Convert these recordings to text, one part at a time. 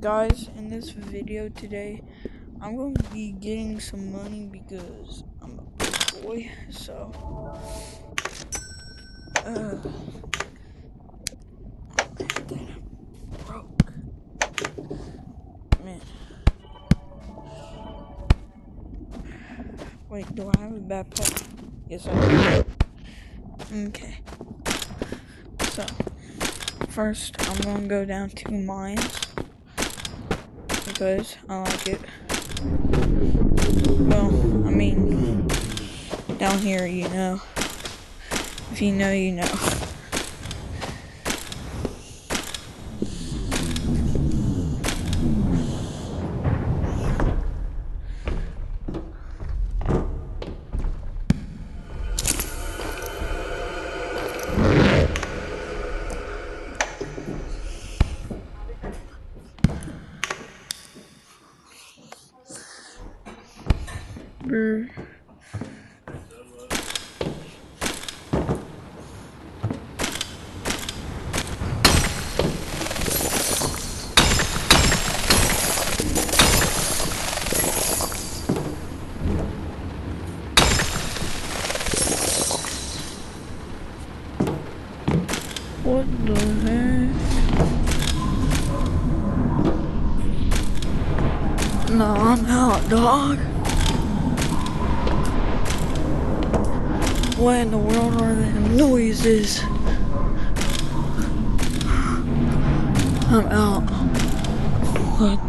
Guys, in this video today, I'm going to be getting some money because I'm a big boy, so, broke, man. Wait, do I have a backpack? Yes, I do. Okay. So, first, I'm going to go down to mines, because I like it. Well, I mean, down here, you know. If you know, you know. Brr. What the heck? No, I'm out, dog. What in the world are them noises? I'm out. What?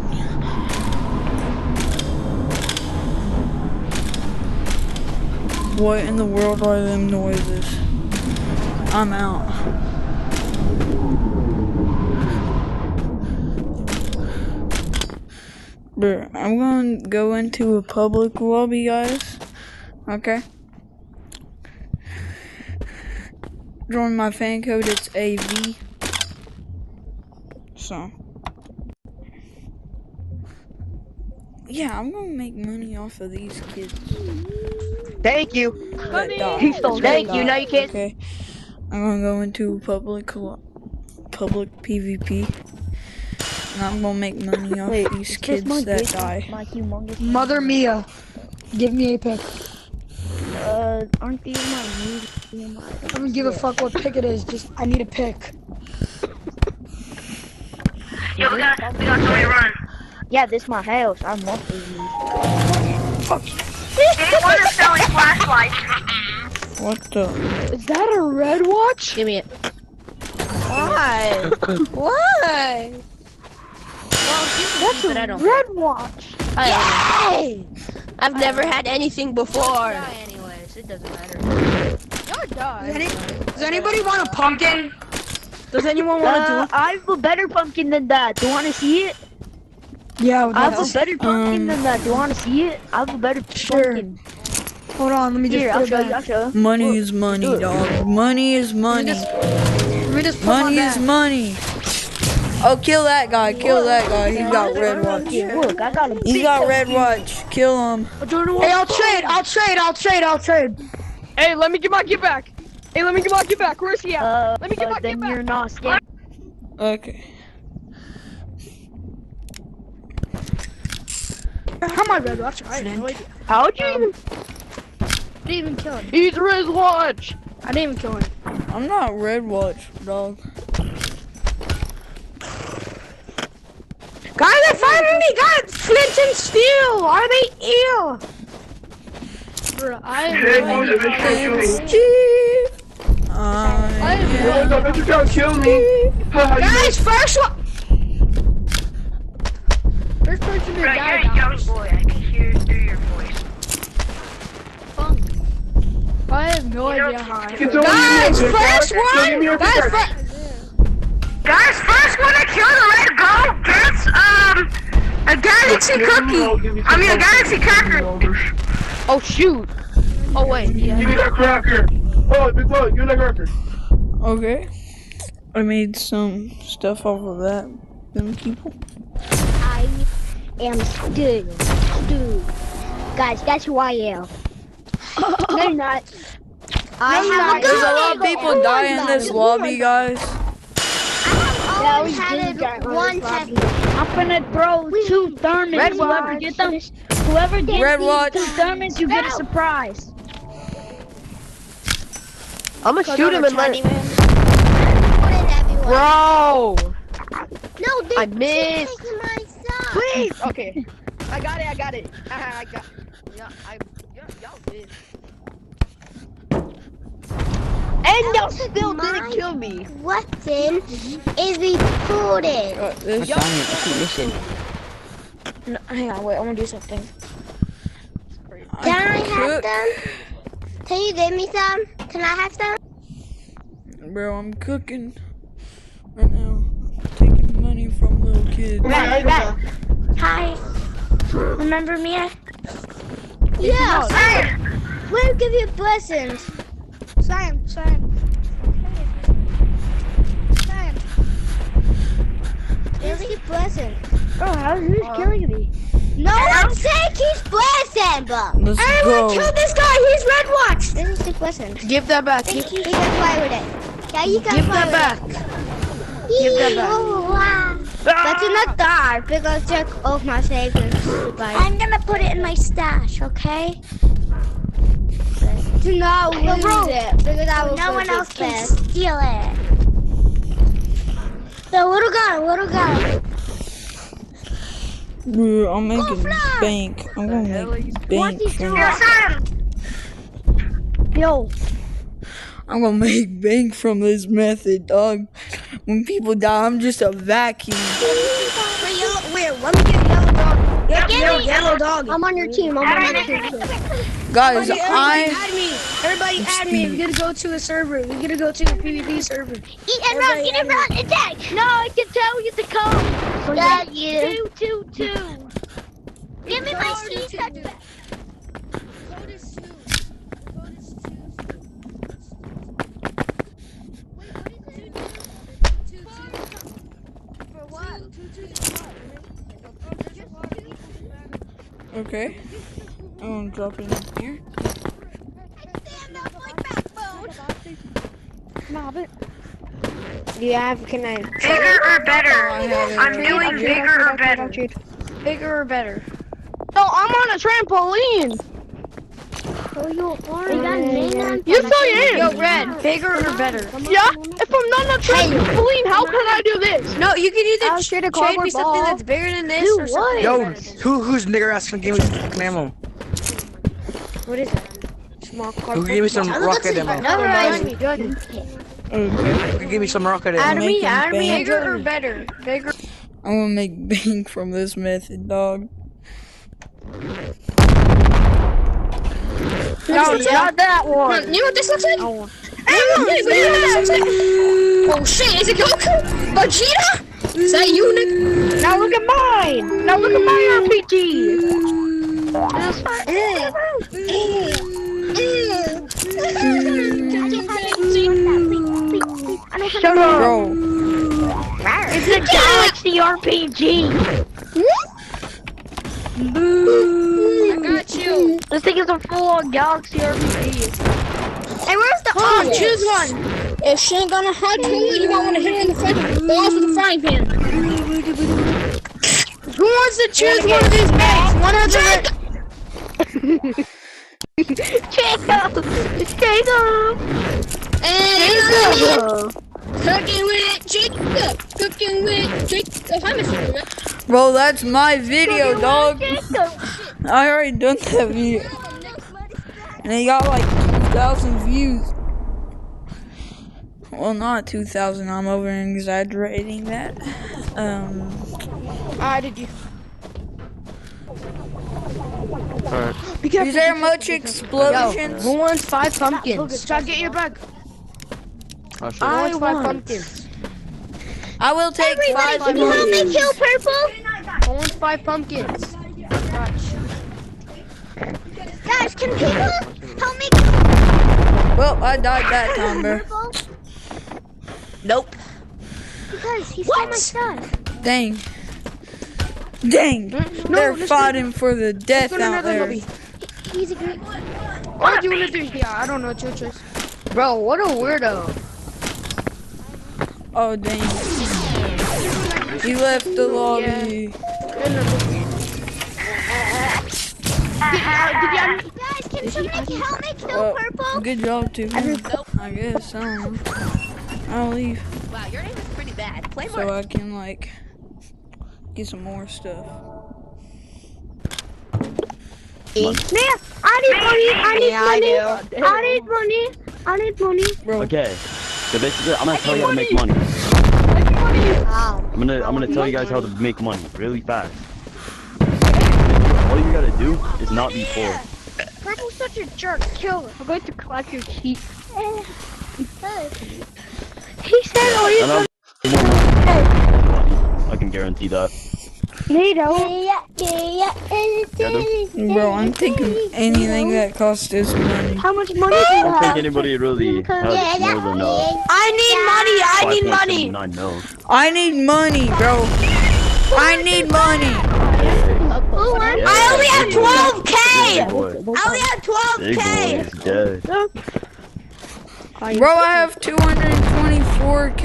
What in the world are them noises? I'm out. Bruh, I'm gonna go into a public lobby, guys. Okay? Join my fan code, it's AV. So. Yeah, I'm gonna make money off of these kids. Thank you. He stole Thank you. No, you can't. Okay. I'm gonna go into public PvP. And I'm gonna make money off these kids that die. Mother Mia, give me a pick. Aren't these my mood? I don't give a fuck what pick it is. Just I need a pick. Yo, we got somebody run. Yeah, this is my house. I'm mostly Fuck. Anyone is selling flashlights. What the? Is that a red watch? Give me it. Why? Why? That's a red watch. Yay! I've never had anything before. Anyways, it doesn't matter. Does anybody want a pumpkin? Does anyone want to do it? I have a better pumpkin than that. Do you want to see it? Yeah, I have a better pumpkin than that. Do you want to see it? I have a better pumpkin. Hold on, let me just Here, put I'll it show you. back. I'll show you. Money is money, dog. Money is money. Let me just put Money my is back. money. Oh, kill that guy. Kill that guy. He got red watch. Look, I got a He got red watch. Kill him. Hey, I'll trade. Hey, let me get my get back. Where's he at? Let me get my then get you're back. not scared. Okay. How my red watch? I have no idea. How'd you even? I didn't even kill him. He's Riz Watch. I didn't even kill him. I'm not red watch, dog. Guys, they're fighting me! Guys, flint and steel! Are they ill? Bro, I am You can't kill me. Guys, first one! First person to Bro, die you're a young boy. I can hear through your voice. I have no idea how I Guys, first one! Guys, first one to kill the red gold gets a galaxy cookie. I mean a galaxy cracker. Oh shoot. Oh wait. Give me that cracker. Oh, big boy, give me that cracker. Okay. I made some stuff off of that. Them people. I am Stu. Guys, guess who I am? No, you're not. I have There's a lot of people die in this lobby, guys. I have only had it one second. I'm gonna throw 2 thermins. Red Whoever watch. gets them, whoever gets Red these watch. 2 thermins, you get a surprise. I'm gonna shoot him and let it. Put it everywhere. Bro! No, they I missed. taking my stuff. Please! Okay. I got it. I got y'all did. And y'all still didn't kill me. Weapon is reported. This No, hang on, wait, I wanna do something. Can I have cook. them? Can you give me some? Can I have some? Bro, I'm cooking right now. Taking money from little kids. Hi. Remember me? Yeah. We'll give you blessings. Sam. Let's give blessings. Oh, who's killing me? No one said he's blessing, but Let's everyone go. kill this guy. He's red watch. This is the blessing. Give that back. He can play with it. Yeah, you can Give play that with back. it. Give that back. Oh, wow. But do not die because check off my savings. I'm gonna put it in my stash, okay? Do not lose it because I will. No one else can steal it. The little guy. Bro, I'm making fly. bank. I'm gonna make bank from Yo, I'm gonna make bank from this method, dog. When people die, I'm just a vacuum. Wait, let me get yellow dog. Yellow dog. I'm on your team. Guys, Everybody add me. We gotta go to a server. We gotta go to a PvP server. Eat and run, attack. no, I can tell you the code. Got you. 222. Give me my seed. okay. I'm gonna drop it in here. Do you have, can I? Bigger or better? I have it I'm right doing here. bigger or better. Bigger or better? No, I'm on a trampoline. Yes, I am. Yo, Red, bigger or better? Yeah? If I'm not on a trampoline, how can I do this? No, you can either I'll trade a trade me cardboard something ball. that's bigger than this or something Yo, better than this. who's nigger ass gonna give me fucking ammo? What is that? Small Who cardboard. can give me some rocket ammo? Another enemy. Okay. Who can give me some rocket ammo? Making Add me, bank. bigger or better? Bigger. I'm gonna make bank from this method, dog. No, not that one. You know what this looks like? Oh. Hey, you know what this looks like? Oh shit, is it Goku? Vegeta? Is that you, nigga? Now look at mine. Now look at my RPG. Shut up. Bro, It's a Galaxy RPG. I got you. This thing is a full-on Galaxy RPG. Hey, where's the Oh, onion? choose one. If she ain't gonna hug you, you might want to hit her in the face with the balls with the frying pan. Who wants to choose one of these bags? One or the other? Jacob! And cooking with Jacob. Cooking with Jacob. Hi, Mr. Jacob. bro, that's my video, dog. Jacob! I already done that video. And it got like 2,000 views. Well, not 2,000. I'm over exaggerating that. Did you? Is there much explosions? Who wants 5 pumpkins? Try to get your bag. Oh, shit. I want 5 want. pumpkins. I will take Everybody, 5 can you help me pumpkins. kill Purple? I want 5 pumpkins. Guys, can people help me Well, I died that time, bro. Purple? Nope. Because he stole my stuff. Dang. Dang. They're fighting for the death out there. He's a great. What do you want to do? Yeah, I don't know. It's your choice. Bro, what a weirdo. Oh, dang. He left the lobby. Guys, can somebody help me kill Purple? Good job, too. I guess. I don't know. I'll leave. Wow, your name is pretty bad. Play more. So I can, like, get some more stuff. Man, I need money. Bro, Okay, so basically, I'm gonna tell you how to make money. I'm gonna tell you guys how to make money really fast. All you gotta do is not be poor. Purple's such a jerk. Kill him. I'm going to clap your cheek. He said, "Oh, he's And I can guarantee that. bro, I'm thinking anything that costs this money. How much money do you I don't think have? anybody really has more than I need money. 5.79 mil. I need money, bro. I need money. Yeah, I only have big boy. 12K. Big boy. I only have Big boy 12K. is dead. Bro, I have 224K.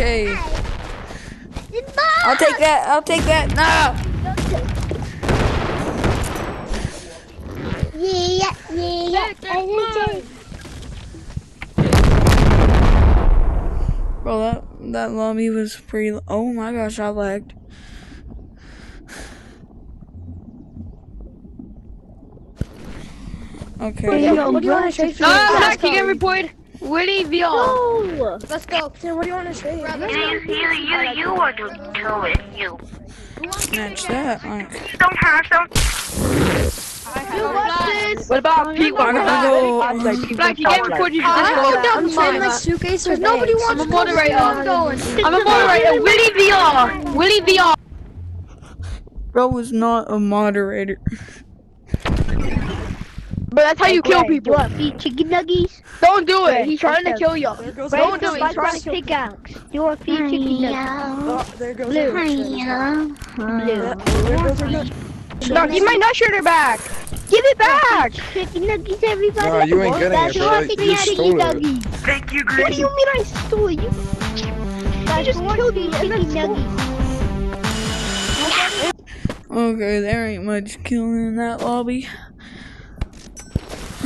I'll take that. I'll take that. No. Bro, that lobby was pretty. Oh my gosh, I lagged. Okay. What do you want to say? Hack, you get reported. Willie VR. Let's go. What do you want to say? You are to kill it. You. Match that. Like, Don't have some. What about Pete? What about Black, you get reported. Suitcase. Nobody wants I'm a moderator. I'm a moderator. Willie VR. Willie VR. bro was not a moderator. But that's how you kill people. What? Eat chicken nuggies? Don't do it. He's trying to kill you. Don't do it. He's trying to kill you. Pickaxe. You want to feed chicken nuggies? Blue. No, give my nut shooter back. Give it back. Chicken nuggies, everybody. Nah, you ain't getting it, bro. You stole it. Thank you, What do you mean I stole it? You just killed me and then stole it. Okay, there ain't much killing in that lobby.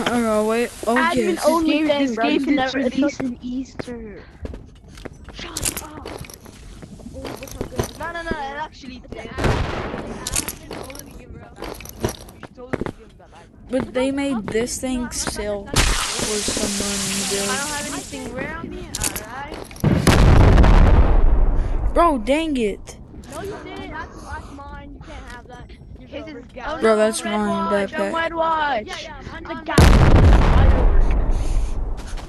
Oh wait. Okay. Admin only thing, this bro. game You can is never for release an Easter. Shut up. No, actually. But they made this thing sell for some money, I don't have anything rare on me, alright? bro. Dang it. No, you didn't. That's mine. You can't have that. Bro, that's mine, backpack. Red watch.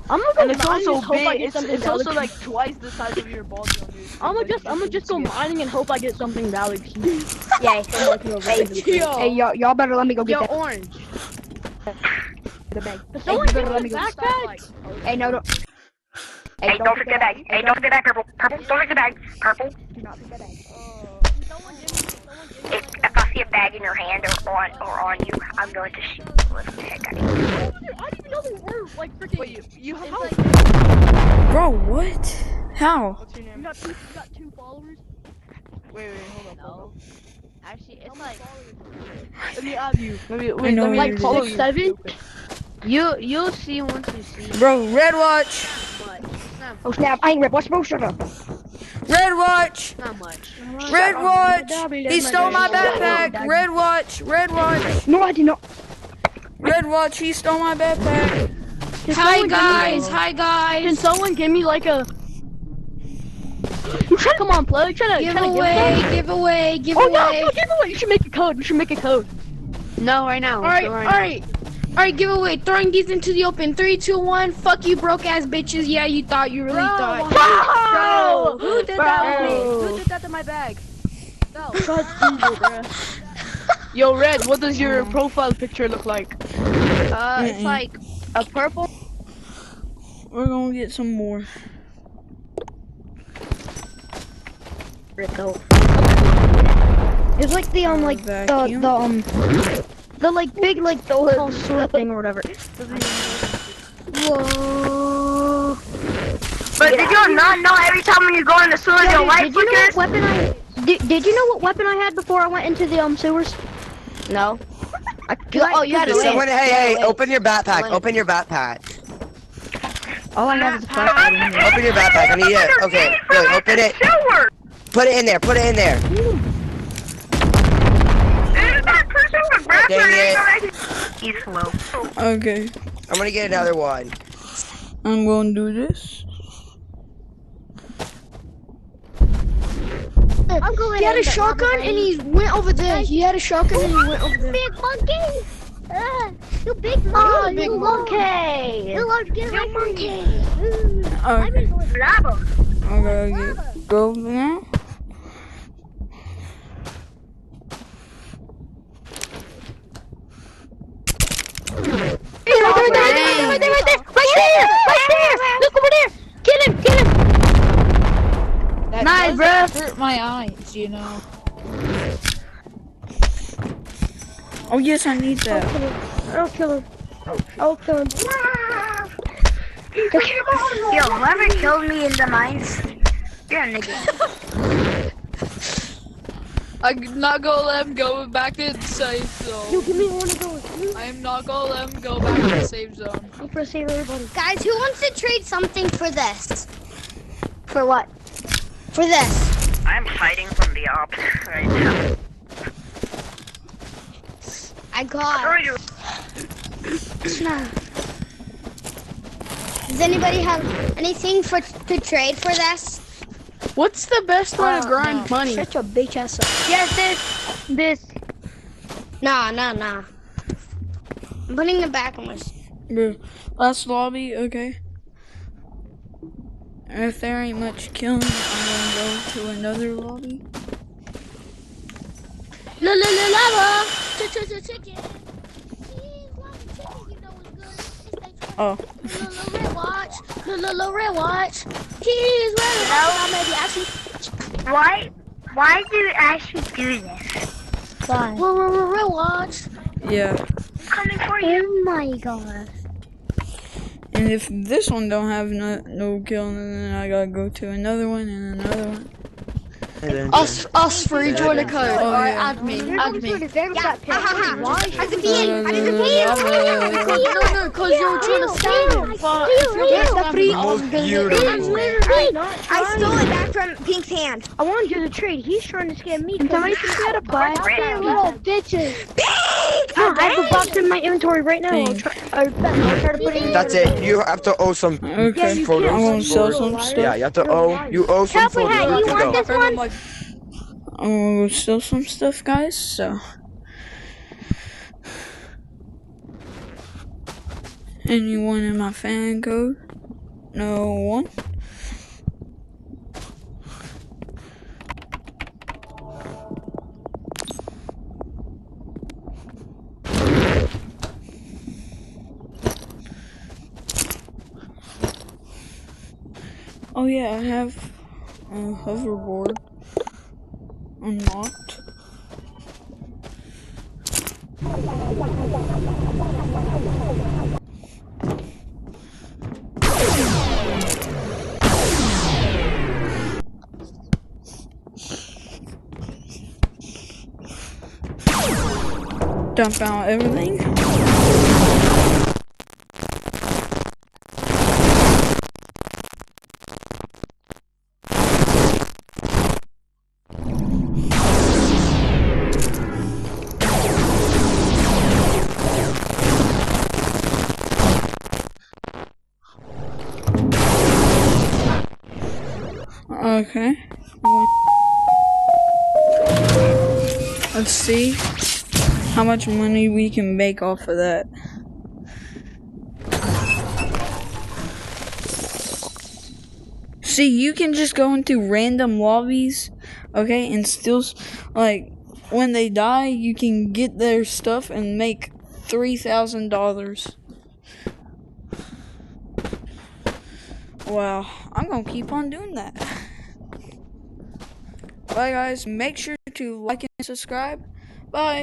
I'm gonna go It's mining also and hope I big. get It's something also valid. like twice the size of your ball. I'm gonna just go mining and hope I get something valid. Yeah. Hey, y'all better let me go get Yo, that. orange. The bag. Someone you give better me let me go. backpack. Hey, no, don't. Hey, don't forget that. Hey, don't forget that. Purple. Purple. Don't forget that. Purple. Do not forget that. If I see a bag in your hand or on you, I'm going to shoot the living heck out of you. I didn't even know they were like freaking. Wait, you have Bro, what? How? What's your name? You got two followers. Wait, hold up. Actually, it's like Let me add you. I Wait, know let me what you're follow Six, you. seven. you'll see once you see. Bro, red watch. Oh snap! I ain't rip. What's bro? Shut up. Red watch. Not much. Red watch. He stole my backpack. Red watch. Red watch. No, I did not. Red watch. He stole my backpack. Hi guys. Can someone give me like a? Come on, play. Give away. Oh no, giveaway. You should make a code. No, right now. Alright, giveaway. Throwing these into the open. 3, 2, 1. Fuck you, broke ass bitches. Yeah, you thought. You really thought. Bro, who did that with me? Bro. Who did that to my bag? No. Yo, Red, what does your profile picture look like? It's like A purple? We're gonna get some more. Rico. It's like the like Vacuum. the like big like the whole sword thing or whatever. Whoa. But did you not know every time when you go in the sewer, your light Did you know flickers? what weapon I Did you know what weapon I had before I went into the sewers? No. Oh, you had Did someone, hey, open your backpack. Open your backpack. All I have is a flashlight in here. Open your backpack. I need it. Okay, good. Open it. Put it in there. Put it in there. Dang it. He's slow. Okay, I'm gonna get another one. I'm gonna do this. He had a shotgun and he went over there. He had a shotgun and he went over there. Big monkey! You big monkey! Big monkey! You monkey! Okay, Bravo. I'm gonna get gold now. Right there! Look over there! Get him! That Nice, does bro. hurt my eyes, you know. Oh yes, I need that. I'll kill him. Yo, whoever killed me in the mines, you're a nigga. I'm not gonna let him go back to the safe zone. You give me one of those. I am not gonna let him go back to the safe zone. I'm gonna save everybody. Guys, who wants to trade something for this? For what? For this. I'm hiding from the ops right now. I got. Where are you? Does anybody have anything to trade for this? What's the best way to grind money? Shut your bitch ass up. Yes, this. Nah. I'm putting it back on my. Bro, last lobby, okay. If there ain't much killing, I'm gonna go to another lobby. Lava! Chicken! Oh. Little red watch. He's ready. Why do you actually do this? Why? Red watch. Yeah. Coming for you. Oh my god. And if this one don't have no killing, then I gotta go to another one and another one. Us for join a code. Oh, Alright, yeah. add me. Yeah. No, cause you're trying to scam him. But if you're gonna scam him, I stole it back from Pink's hand. I want to do the trade. He's trying to scam me. Somebody can get a buy. Little bitches. No, I have a box in my inventory right now. I'll try to put it in. That's it. You have to owe some Okay. photos. I'm gonna sell some stuff. Yeah, you have to owe. You owe some photos. Hat, Good you to want go. this one? I'm gonna go sell some stuff, guys. So. Anyone in my fan code? No one. Oh yeah, I have a hoverboard unlocked. Dump out everything. Okay. Let's see how much money we can make off of that. See, you can just go into random lobbies, okay, and still, like, when they die, you can get their stuff and make $3,000. Wow, I'm gonna keep on doing that. Bye guys, make sure to like and subscribe. Bye.